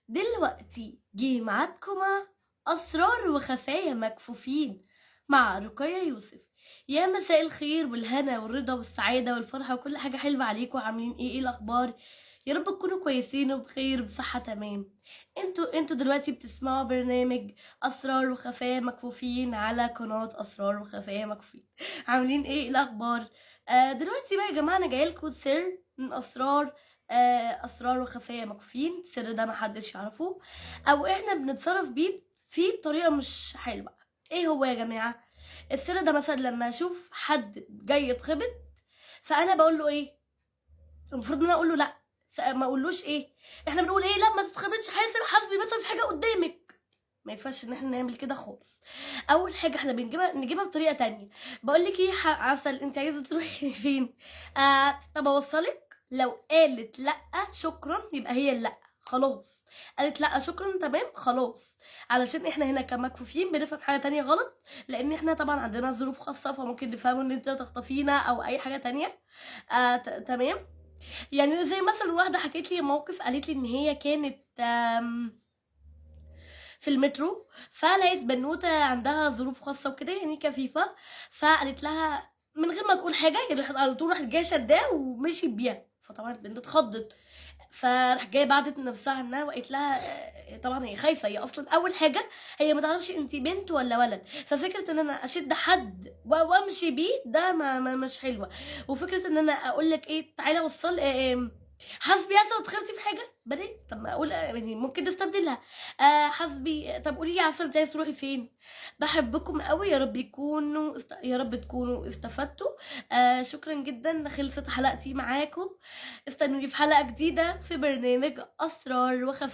دلوقتي جه ميعادكم مع أسرار وخفايا مكفوفين مع رقية يوسف. يا مساء الخير والهنا والرضا والسعادة والفرحة وكل حاجة حلوة عليكم. عاملين ايه الأخبار؟ يا رب تكونوا كويسين وبخير بصحة تمام. انتوا دلوقتي بتسمعوا برنامج أسرار وخفايا مكفوفين على قناة أسرار وخفايا مكفوفين. عاملين ايه الأخبار؟ دلوقتي بقى يا جماعة أنا جايلكوا سر من أسرار وخفايا مكفوفين. السر ده محدش يعرفه أو إحنا بنتصرف بيه فيه بطريقة مش حلوة. إيه هو يا جماعة؟ السر ده مثلا لما أشوف حد جاي يتخبط فأنا بقول له إيه؟ المفروض إن أنا أقول له لأ، ما أقولوش إيه؟ إحنا بنقول إيه؟ لا ما تتخبطش، حاسبي مثلا في حاجة قدامك. ما ينفعش ان احنا نعمل كده خالص. اول حاجه احنا نجيبها بطريقه تانية. بقول لك ايه عسل، انت عايزه تروحي فين؟ طب اوصلك. لو قالت لا شكرا يبقى هي لا خلاص. قالت لا شكرا تمام خلاص. علشان احنا هنا كمكفوفين بنفهم حاجه تانية غلط، لان احنا طبعا عندنا ظروف خاصه فممكن نفهموا ان انت تخطفينا او اي حاجه تانية. تمام. يعني زي مثلا واحده حكيت لي موقف، قالت لي ان هي كانت في المترو، فلقيت بنوته عندها ظروف خاصه وكده يعني كفيفه، فقالت لها من غير ما تقول حاجه يعني راحت على طول راحت جايه شداه ومشي بيها. فطبعا البنت اتخضت، فراح جايه بعدت نفسها عنها وقالت لها طبعا هي خايفه. هي اصلا اول حاجه هي ما تعرفش انت بنت ولا ولد، ففكره ان انا اشد حد وامشي بيه ده مش حلوه. وفكره ان انا اقول لك ايه تعالى وصل حسبي عسل اتخبطي في حاجه بدي. طب ما اقول يعني ممكن نستبدلها. حسبي. طب قولي لي عسل انت عايز تروحي فين؟ بحبكم قوي، يا رب تكونوا استفدتوا. شكرا جدا، خلصت حلقتي معاكم. استنوني في حلقه جديده في برنامج اسرار وخفايا.